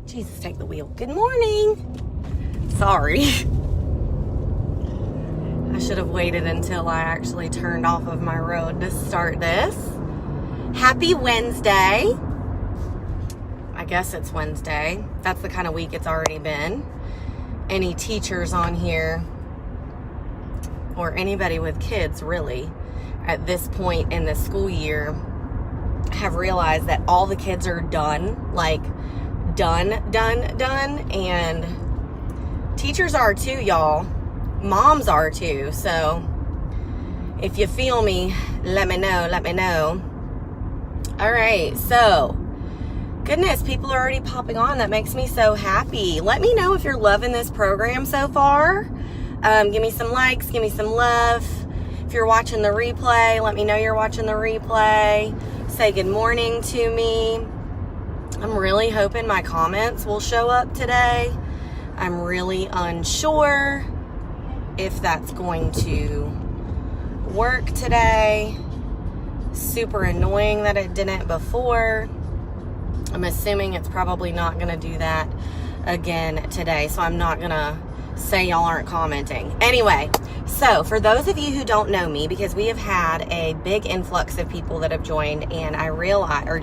Jesus, take the wheel. Good morning. Sorry. I should have waited until I actually turned off of my road to start this. Happy Wednesday. I guess it's Wednesday. That's the kind of week it's already been. Any teachers on here, or anybody with kids really, at this point in the school year, have realized that all the kids are done. Like, done. And teachers are too, y'all. Moms are too. So if you feel me, let me know. All right, so goodness, people are already popping on. That makes me so happy. Let me know if you're loving this program so far. Give me some likes, give me some love. If you're watching the replay, let me know you're watching the replay. Say good morning to me. I'm really hoping my comments will show up today. I'm really unsure if that's going to work today. Super annoying that it didn't before. I'm assuming it's probably not going to do that again today, so I'm not going to say y'all aren't commenting. Anyway, so for those of you who don't know me, because we have had a big influx of people that have joined, and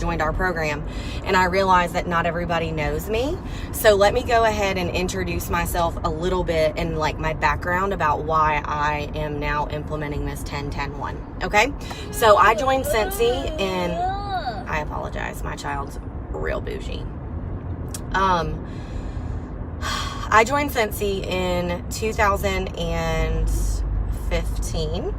joined our program, and I realize that not everybody knows me. So let me go ahead and introduce myself a little bit and like my background about why I am now implementing this 10-10-1. Okay, so I joined Scentsy in, I apologize, my child's real bougie. I joined Scentsy in 2015,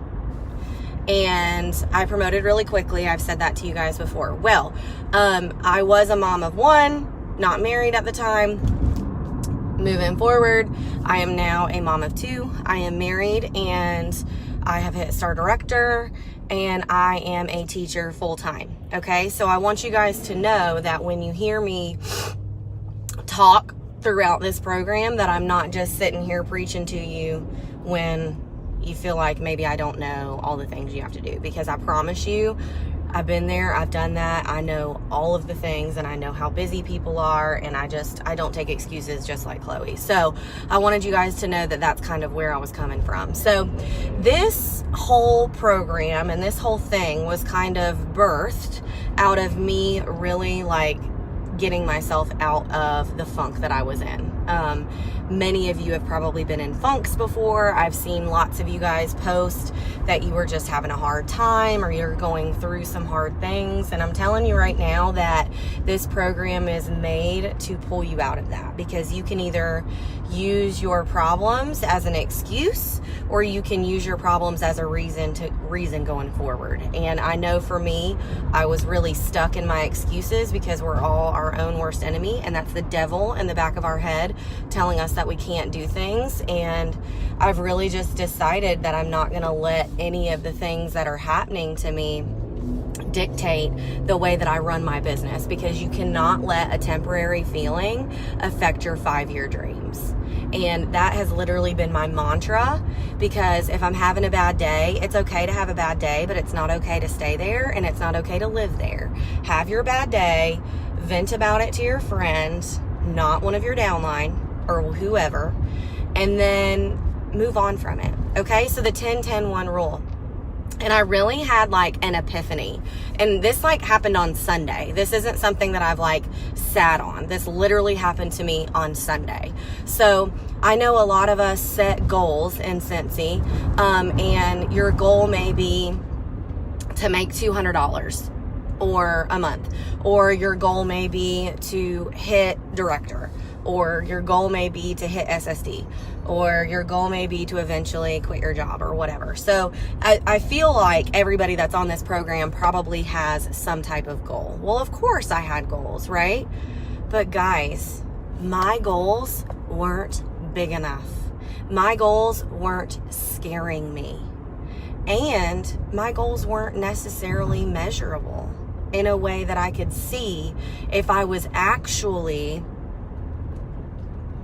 and I promoted really quickly. I've said that to you guys before. Well, I was a mom of one, not married at the time. Moving forward, I am now a mom of two. I am married, and I have hit Star Director, and I am a teacher full-time. Okay, so I want you guys to know that when you hear me talk throughout this program, that I'm not just sitting here preaching to you when you feel like maybe I don't know all the things you have to do, because I promise you, I've been there, I've done that, I know all of the things, and I know how busy people are, and I don't take excuses, just like Chloe. So I wanted you guys to know that that's kind of where I was coming from. So this whole program and this whole thing was kind of birthed out of me really like getting myself out of the funk that I was in. Many of you have probably been in funks before. I've seen lots of you guys post that you were just having a hard time, or you're going through some hard things. And I'm telling you right now that this program is made to pull you out of that, because you can either use your problems as an excuse, or you can use your problems as a reason going forward. And I know for me, I was really stuck in my excuses, because we're all our own worst enemy, and that's the devil in the back of our head telling us that we can't do things. And I've really just decided that I'm not going to let any of the things that are happening to me dictate the way that I run my business, because you cannot let a temporary feeling affect your 5-year dreams. And that has literally been my mantra, because if I'm having a bad day, it's okay to have a bad day, but it's not okay to stay there, and it's not okay to live there. Have your bad day, vent about it to your friend, not one of your downline or whoever, and then move on from it. Okay, so the 10-10-1 rule. And I really had like an epiphany, and this like happened on Sunday. This isn't something that I've like sat on. This literally happened to me on Sunday. So I know a lot of us set goals in Scentsy, and your goal may be to make $200 or a month, or your goal may be to hit director, or your goal may be to hit SSD, or your goal may be to eventually quit your job, or whatever. So I feel like everybody that's on this program probably has some type of goal. Well, of course I had goals, right? But guys, my goals weren't big enough. My goals weren't scaring me. And my goals weren't necessarily measurable in a way that I could see if I was actually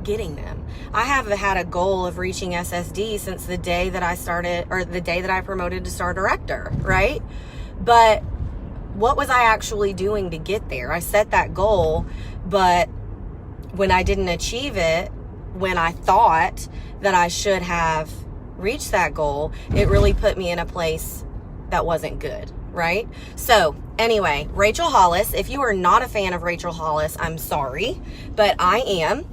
getting them. I have had a goal of reaching SSD since the day that I started, or the day that I promoted to Star Director, right? But what was I actually doing to get there? I set that goal, but when I didn't achieve it, when I thought that I should have reached that goal, it really put me in a place that wasn't good, right? So anyway, Rachel Hollis, if you are not a fan of Rachel Hollis, I'm sorry, but I am.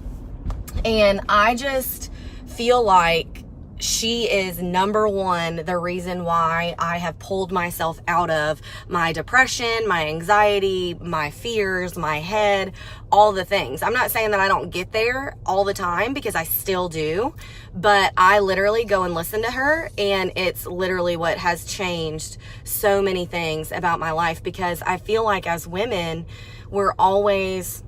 And I just feel like she is number one, the reason why I have pulled myself out of my depression, my anxiety, my fears, my head, all the things. I'm not saying that I don't get there all the time, because I still do, but I literally go and listen to her, and it's literally what has changed so many things about my life, because I feel like as women, we're always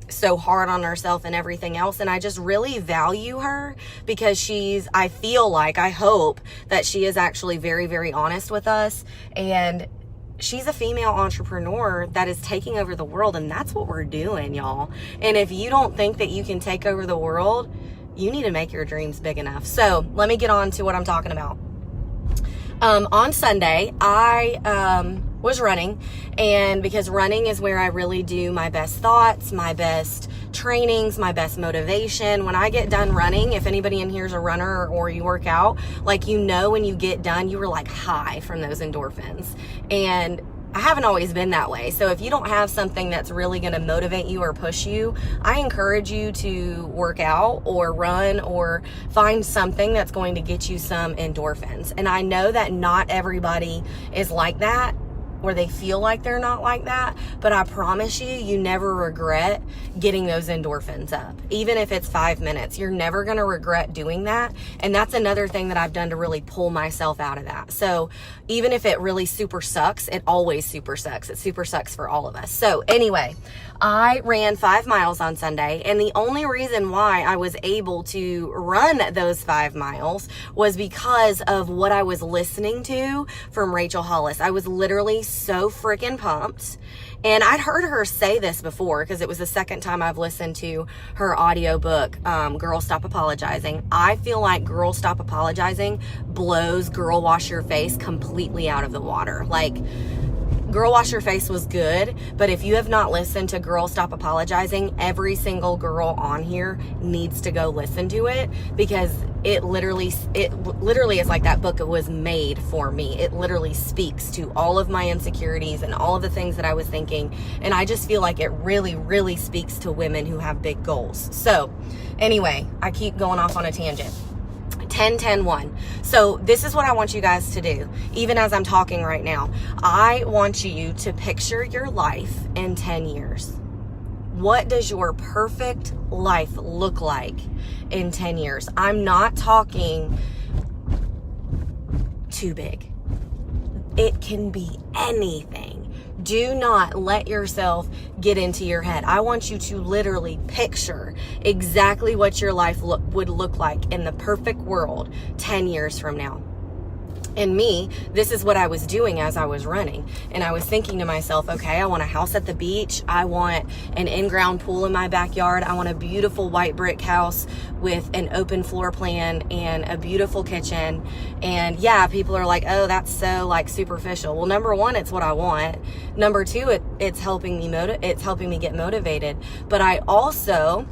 so hard on herself and everything else, and I just really value her because I hope that she is actually very, very honest with us, and she's a female entrepreneur that is taking over the world, and that's what we're doing, y'all. And if you don't think that you can take over the world, you need to make your dreams big enough. So let me get on to what I'm talking about. On Sunday, I was running, and because running is where I really do my best thoughts, my best trainings, my best motivation. When I get done running, if anybody in here is a runner or you work out, like, you know, when you get done, you were like high from those endorphins. And I haven't always been that way. So if you don't have something that's really going to motivate you or push you, I encourage you to work out or run or find something that's going to get you some endorphins. And I know that not everybody is like that, or they feel like they're not like that, but I promise you, you never regret getting those endorphins up. Even if it's 5 minutes, you're never going to regret doing that. And that's another thing that I've done to really pull myself out of that. So even if it really super sucks, it always super sucks. It super sucks for all of us. So anyway, I ran 5 miles on Sunday, and the only reason why I was able to run those 5 miles was because of what I was listening to from Rachel Hollis. I was literally so freaking pumped. And I'd heard her say this before, because it was the second time I've listened to her audiobook, Girl Stop Apologizing. I feel like Girl Stop Apologizing blows Girl Wash Your Face completely out of the water. Like, Girl Wash Your Face was good, but if you have not listened to Girl Stop Apologizing, every single girl on here needs to go listen to it, because it literally is like that book. It was made for me. It literally speaks to all of my insecurities and all of the things that I was thinking, and I just feel like it really, really speaks to women who have big goals. So anyway, I keep going off on a tangent. 10-10-1. So this is what I want you guys to do. Even as I'm talking right now, I want you to picture your life in 10 years. What does your perfect life look like in 10 years? I'm not talking too big. It can be anything. Do not let yourself get into your head. I want you to literally picture exactly what your life would look like in the perfect world 10 years from now. And me, this is what I was doing as I was running. And I was thinking to myself, okay, I want a house at the beach. I want an in-ground pool in my backyard. I want a beautiful white brick house with an open floor plan and a beautiful kitchen. And yeah, people are like, oh, that's so like superficial. Well, number one, it's what I want. Number two, it's helping me get motivated. But I also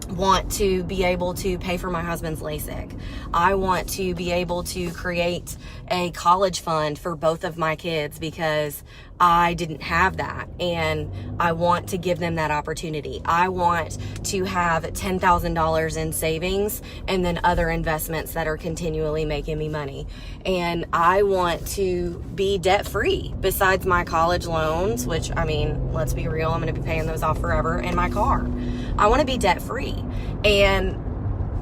want to be able to pay for my husband's LASIK. I want to be able to create a college fund for both of my kids, because I didn't have that, and I want to give them that opportunity. I want to have $10,000 in savings and then other investments that are continually making me money. And I want to be debt-free besides my college loans, which, I mean, let's be real, I'm going to be paying those off forever, and my car. I want to be debt-free. And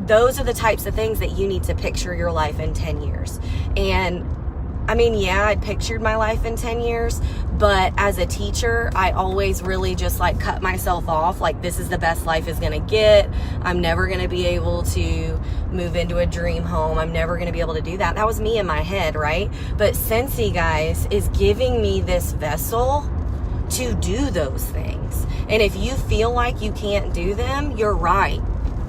those are the types of things that you need to picture your life in 10 years. And I mean, yeah, I pictured my life in 10 years, but as a teacher, I always really just like cut myself off. Like, this is the best life is going to get. I'm never going to be able to move into a dream home. I'm never going to be able to do that. That was me in my head, right? But Scentsy, guys, is giving me this vessel to do those things. And if you feel like you can't do them, you're right.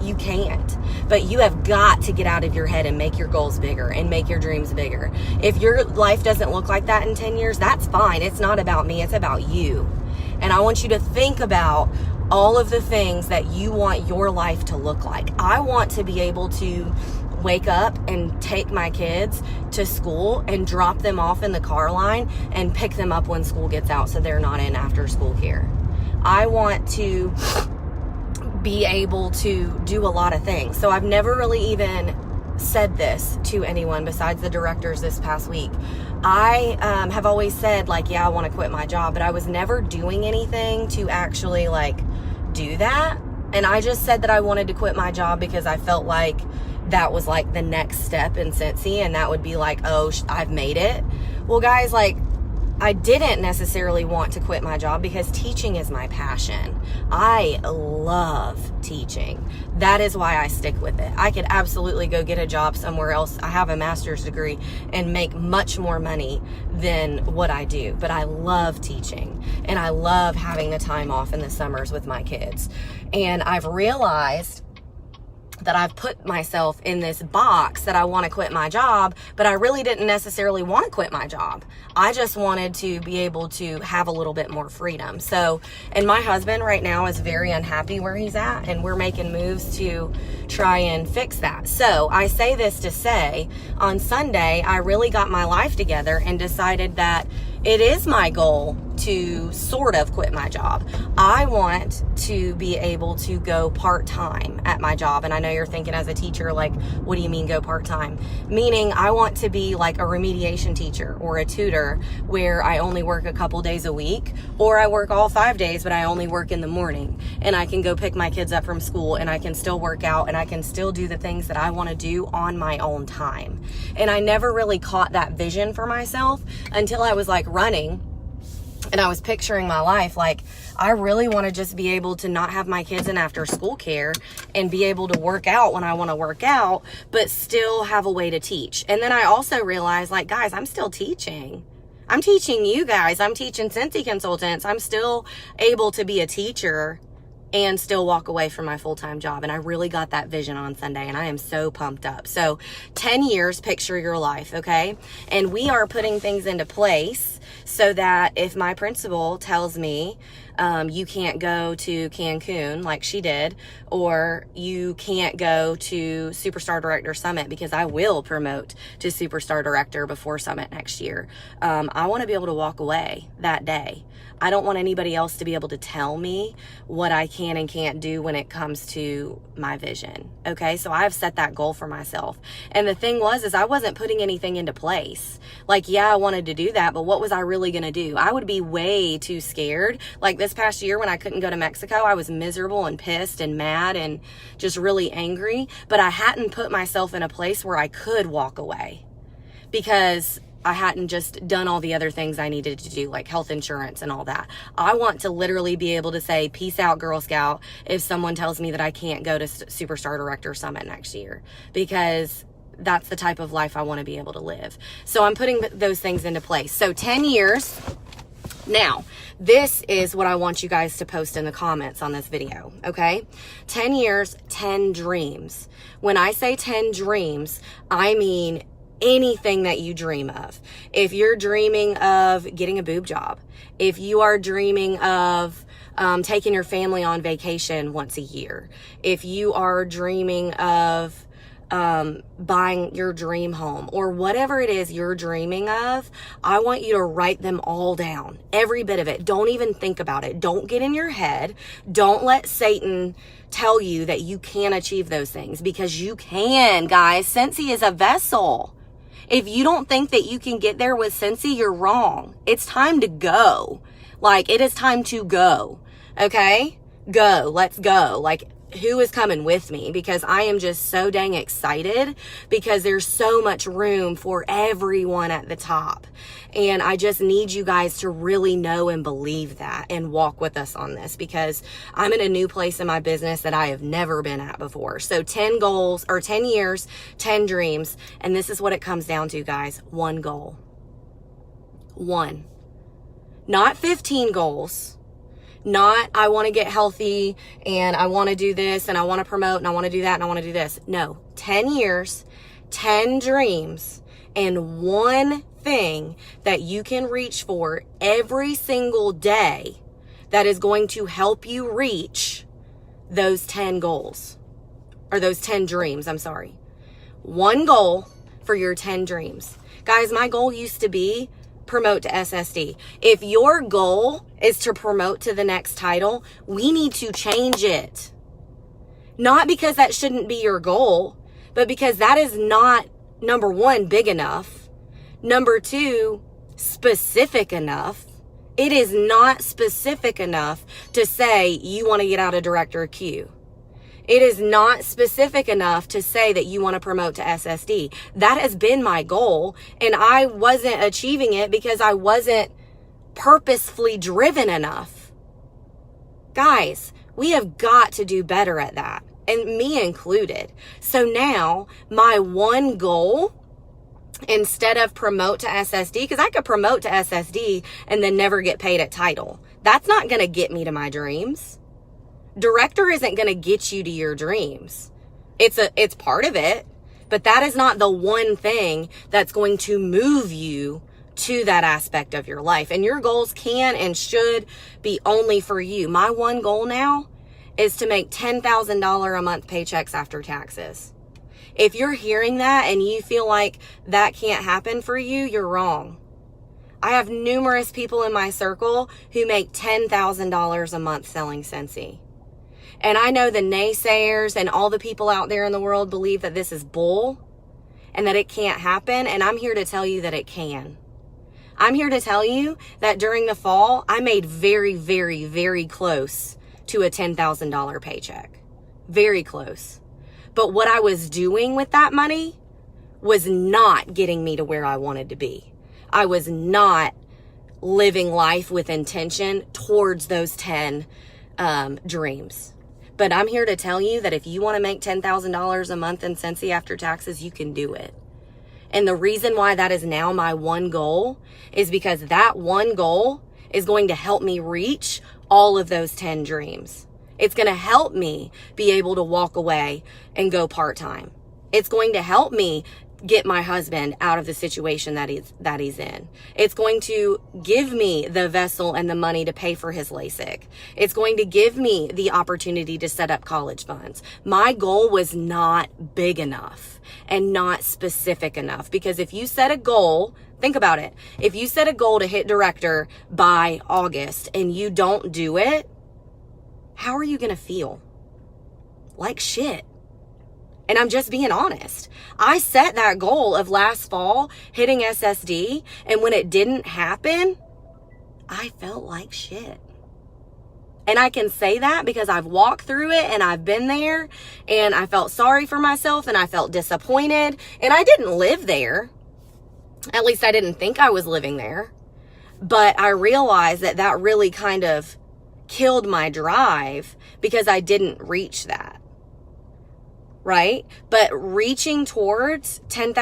You can't. But you have got to get out of your head and make your goals bigger and make your dreams bigger. If your life doesn't look like that in 10 years, that's fine. It's not about me. It's about you. And I want you to think about all of the things that you want your life to look like. I want to be able to wake up and take my kids to school and drop them off in the car line and pick them up when school gets out so they're not in after school care. I want to be able to do a lot of things. So I've never really even said this to anyone besides the directors this past week. I have always said, like, yeah, I want to quit my job, but I was never doing anything to actually like do that. And I just said that I wanted to quit my job because I felt like that was like the next step in Scentsy, and that would be like, oh, I've made it. Well, guys, like, I didn't necessarily want to quit my job because teaching is my passion. I love teaching. That is why I stick with it. I could absolutely go get a job somewhere else. I have a master's degree and make much more money than what I do. But I love teaching, and I love having the time off in the summers with my kids. And I've realized that I've put myself in this box that I want to quit my job, but I really didn't necessarily want to quit my job. I just wanted to be able to have a little bit more freedom. So, and my husband right now is very unhappy where he's at, and we're making moves to try and fix that. So I say this to say, on Sunday, I really got my life together and decided that it is my goal to sort of quit my job. I want to be able to go part-time at my job. And I know you're thinking as a teacher, like, what do you mean go part-time? Meaning I want to be like a remediation teacher or a tutor where I only work a couple days a week, or I work all 5 days, but I only work in the morning, and I can go pick my kids up from school, and I can still work out, and I can still do the things that I want to do on my own time. And I never really caught that vision for myself until I was like running, and I was picturing my life like, I really want to just be able to not have my kids in after school care and be able to work out when I want to work out, but still have a way to teach. And then I also realized, like, guys, I'm still teaching. I'm teaching you guys. I'm teaching Scentsy consultants. I'm still able to be a teacher and still walk away from my full-time job. And I really got that vision on Sunday, and I am so pumped up. So 10 years, picture your life, okay? And we are putting things into place so that if my principal tells me, you can't go to Cancun like she did, or you can't go to Superstar Director Summit, because I will promote to Superstar Director before Summit next year. I want to be able to walk away that day. I don't want anybody else to be able to tell me what I can and can't do when it comes to my vision. Okay, so I've set that goal for myself. And the thing is I wasn't putting anything into place. Like, yeah, I wanted to do that, but what was I really going to do? I would be way too scared. Like this past year when I couldn't go to Mexico, I was miserable and pissed and mad and just really angry. But I hadn't put myself in a place where I could walk away, because I hadn't just done all the other things I needed to do, like health insurance and all that. I want to literally be able to say, peace out, Girl Scout, if someone tells me that I can't go to Superstar Director Summit next year, because that's the type of life I want to be able to live. So I'm putting those things into place. So 10 years. Now, this is what I want you guys to post in the comments on this video, okay? 10 years, 10 dreams. When I say 10 dreams, I mean anything that you dream of. If you're dreaming of getting a boob job, if you are dreaming of taking your family on vacation once a year, if you are dreaming of buying your dream home, or whatever it is you're dreaming of, I want you to write them all down, every bit of it. Don't even think about it. Don't get in your head. Don't let Satan tell you that you can't achieve those things, because you can, guys. Scentsy is a vessel. If you don't think that you can get there with Scentsy, you're wrong. It's time to go. Like, it is time to go. Okay? Go. Let's go. Like, who is coming with me? Because I am just so dang excited, because there's so much room for everyone at the top. And I just need you guys to really know and believe that and walk with us on this, because I'm in a new place in my business that I have never been at before. So 10 goals, or 10 years, 10 dreams. And this is what it comes down to, guys. One goal. One. Not 15 goals. Not, I want to get healthy and I want to do this and I want to promote and I want to do that and I want to do this. No, 10 years, 10 dreams, and one thing that you can reach for every single day that is going to help you reach those 10 goals, or those 10 dreams, I'm sorry. One goal for your 10 dreams. Guys, my goal used to be promote to SSD. If your goal is to promote to the next title, we need to change it. Not because that shouldn't be your goal, but because that is not, number one, big enough. Number two, specific enough. It is not specific enough to say you want to get out of Director Q. It is not specific enough to say that you want to promote to SSD. That has been my goal, and I wasn't achieving it because I wasn't purposefully driven enough. Guys, we have got to do better at that, and me included. So now my one goal, instead of promote to SSD, because I could promote to SSD and then never get paid at title. That's not going to get me to my dreams. Director isn't going to get you to your dreams. It's part of it, but that is not the one thing that's going to move you to that aspect of your life. And your goals can and should be only for you. My one goal now is to make $10,000 a month paychecks after taxes. If you're hearing that and you feel like that can't happen for you, you're wrong. I have numerous people in my circle who make $10,000 a month selling Scentsy. And I know the naysayers and all the people out there in the world believe that this is bull and that it can't happen. And I'm here to tell you that it can. I'm here to tell you that during the fall, I made very, very, very close to a $10,000 paycheck. Very close. But what I was doing with that money was not getting me to where I wanted to be. I was not living life with intention towards those 10 dreams. But I'm here to tell you that if you want to make $10,000 a month in Scentsy after taxes, you can do it. And the reason why that is now my one goal is because that one goal is going to help me reach all of those 10 dreams. It's going to help me be able to walk away and go part-time. It's going to help me get my husband out of the situation that he's in. It's going to give me the vessel and the money to pay for his LASIK. It's going to give me the opportunity to set up college funds. My goal was not big enough and not specific enough, because if you set a goal, think about it. If you set a goal to hit director by August and you don't do it, how are you going to feel? Like shit. And I'm just being honest. I set that goal of last fall, hitting SSD, and when it didn't happen, I felt like shit. And I can say that because I've walked through it and I've been there, and I felt sorry for myself and I felt disappointed, and I didn't live there. At least I didn't think I was living there. But I realized that that really kind of killed my drive because I didn't reach that. Right? But reaching towards $10,000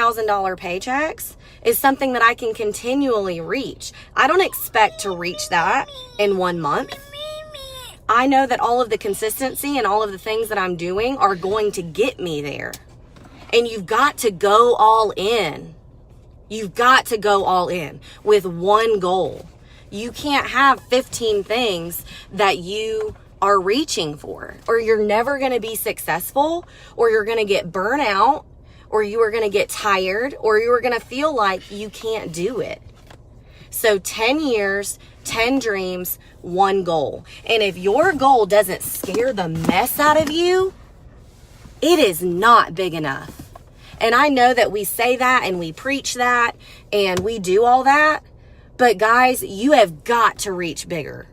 paychecks is something that I can continually reach. I don't expect to reach that in 1 month. I know that all of the consistency and all of the things that I'm doing are going to get me there. And you've got to go all in. You've got to go all in with one goal. You can't have 15 things that you are reaching for, or you're never going to be successful, or you're going to get burnt out, or you are going to get tired, or you are going to feel like you can't do it. So 10 years, 10 dreams, one goal. And if your goal doesn't scare the mess out of you, it is not big enough. And I know that we say that and we preach that and we do all that, but guys, you have got to reach bigger.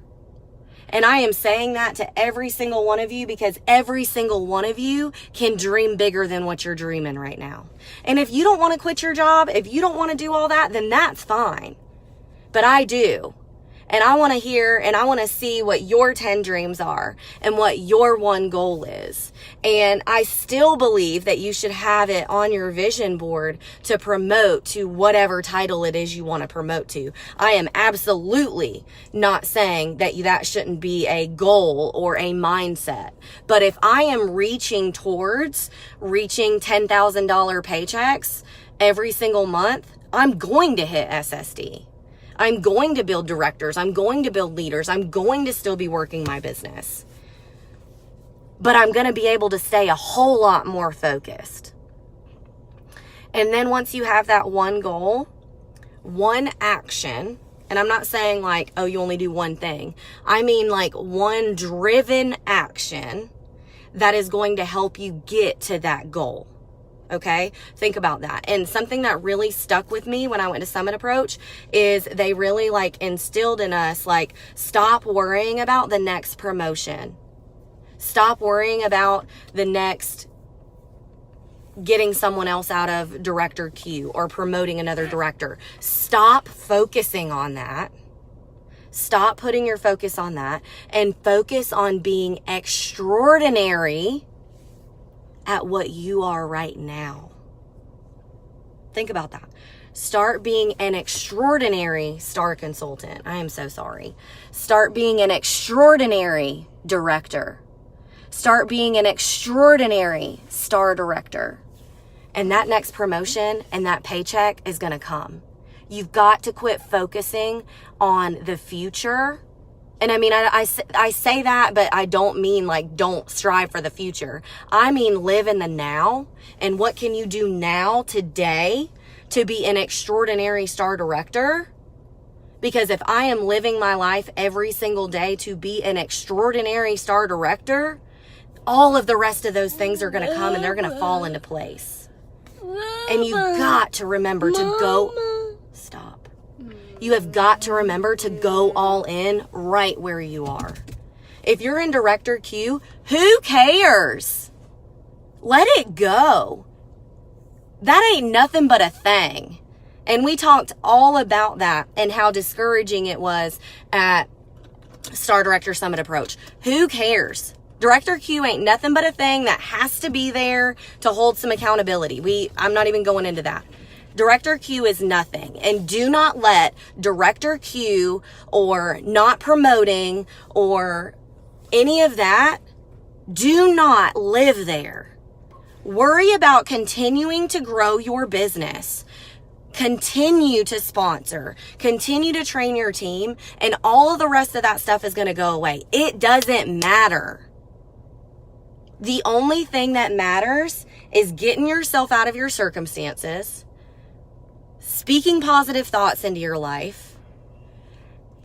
And I am saying that to every single one of you because every single one of you can dream bigger than what you're dreaming right now. And if you don't want to quit your job, if you don't want to do all that, then that's fine. But I do. And I want to hear and I want to see what your 10 dreams are and what your one goal is. And I still believe that you should have it on your vision board to promote to whatever title it is you want to promote to. I am absolutely not saying that that shouldn't be a goal or a mindset. But if I am reaching towards reaching $10,000 paychecks every single month, I'm going to hit SSD. I'm going to build directors. I'm going to build leaders. I'm going to still be working my business. But I'm going to be able to stay a whole lot more focused. And then once you have that one goal, one action, and I'm not saying like, oh, you only do one thing. I mean like one driven action that is going to help you get to that goal. Okay? Think about that. And something that really stuck with me when I went to Summit Approach is they really like instilled in us, like, stop worrying about the next promotion. Stop worrying about the next getting someone else out of director queue or promoting another director. Stop focusing on that. Stop putting your focus on that and focus on being extraordinary at what you are right now. Think about that. Start being an extraordinary star consultant. I am so sorry. Start being an extraordinary director. Start being an extraordinary star director. And that next promotion and that paycheck is going to come. You've got to quit focusing on the future. And I mean, I say that, but I don't mean like don't strive for the future. I mean live in the now. And what can you do now, today, to be an extraordinary star director? Because if I am living my life every single day to be an extraordinary star director, all of the rest of those things are going to come and they're going to fall into place. And you've got to remember to go... Stop. You have got to remember to go all in right where you are. If you're in director queue, who cares? Let it go. That ain't nothing but a thing. And we talked all about that and how discouraging it was at Star Director Summit Approach. Who cares? Director queue ain't nothing but a thing that has to be there to hold some accountability. I'm not even going into that. Director queue is nothing. And do not let director queue or not promoting or any of that, do not live there. Worry about continuing to grow your business. Continue to sponsor. Continue to train your team. And all of the rest of that stuff is going to go away. It doesn't matter. The only thing that matters is getting yourself out of your circumstances, speaking positive thoughts into your life,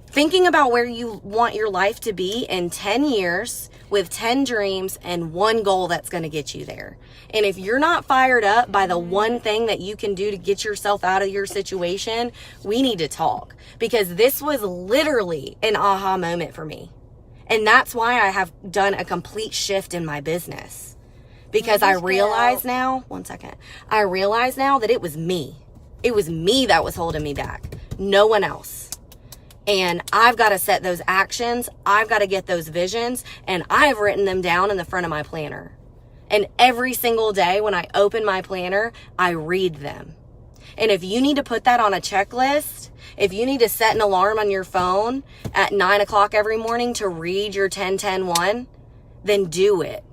thinking about where you want your life to be in 10 years with 10 dreams and one goal that's going to get you there. And if you're not fired up by the one thing that you can do to get yourself out of your situation, we need to talk, because this was literally an aha moment for me. And that's why I have done a complete shift in my business, because I realize now, I realize now that it was me. It was me that was holding me back, no one else. And I've got to set those actions. I've got to get those visions, and I've written them down in the front of my planner. And every single day when I open my planner, I read them. And if you need to put that on a checklist, if you need to set an alarm on your phone at 9 o'clock every morning to read your 10-10-1, then do it.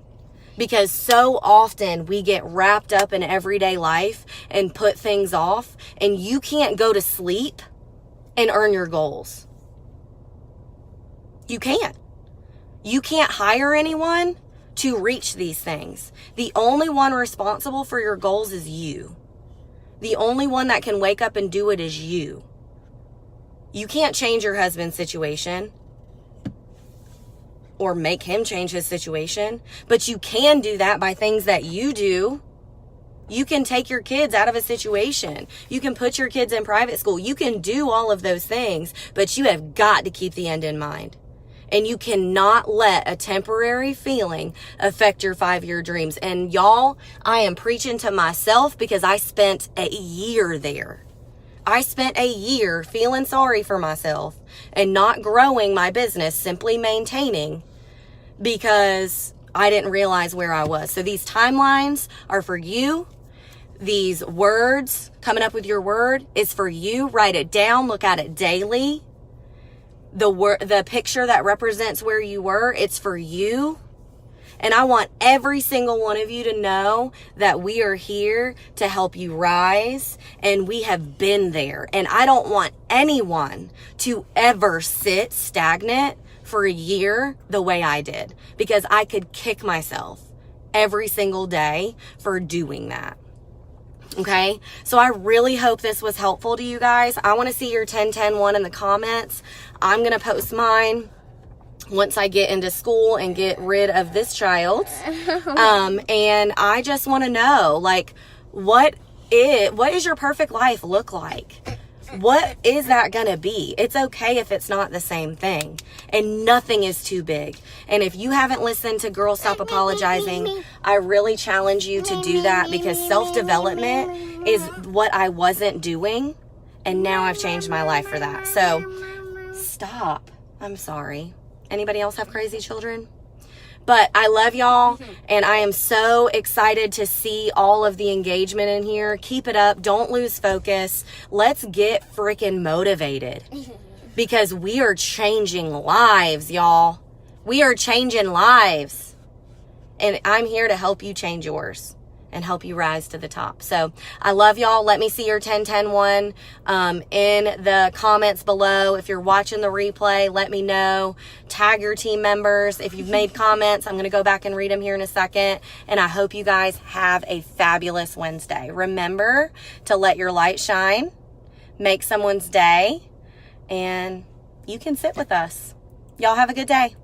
Because so often we get wrapped up in everyday life and put things off, and you can't go to sleep and earn your goals. You can't. You can't hire anyone to reach these things. The only one responsible for your goals is you. The only one that can wake up and do it is you. You can't change your husband's situation or make him change his situation, but you can do that by things that you do. You can take your kids out of a situation. You can put your kids in private school. You can do all of those things, but you have got to keep the end in mind. And you cannot let a temporary feeling affect your 5-year dreams. And y'all, I am preaching to myself because I spent a year there. I spent a year feeling sorry for myself and not growing my business, simply maintaining, because I didn't realize where I was. So these timelines are for you. These words, coming up with your word, is for you. Write it down. Look at it daily. The picture that represents where you were, it's for you. And I want every single one of you to know that we are here to help you rise, and we have been there. And I don't want anyone to ever sit stagnant for a year the way I did, because I could kick myself every single day for doing that. Okay, so I really hope this was helpful to you guys. I want to see your 10-10-1 in the comments. I'm going to post mine once I get into school and get rid of this child. And I just want to know, like, what is your perfect life look like? What is that going to be? It's okay if it's not the same thing. And nothing is too big. And if you haven't listened to Girl Stop Apologizing, I really challenge you to do that, because self-development is what I wasn't doing. And now I've changed my life for that. So stop. I'm sorry. Anybody else have crazy children? But I love y'all, and I am so excited to see all of the engagement in here. Keep it up. Don't lose focus. Let's get freaking motivated, because we are changing lives, y'all. We are changing lives, and I'm here to help you change yours and help you rise to the top. So I love y'all. Let me see your 10-10-1 in the comments below. If you're watching the replay, let me know. Tag your team members. If you've made comments, I'm going to go back and read them here in a second. And I hope you guys have a fabulous Wednesday. Remember to let your light shine, make someone's day, and you can sit with us. Y'all have a good day.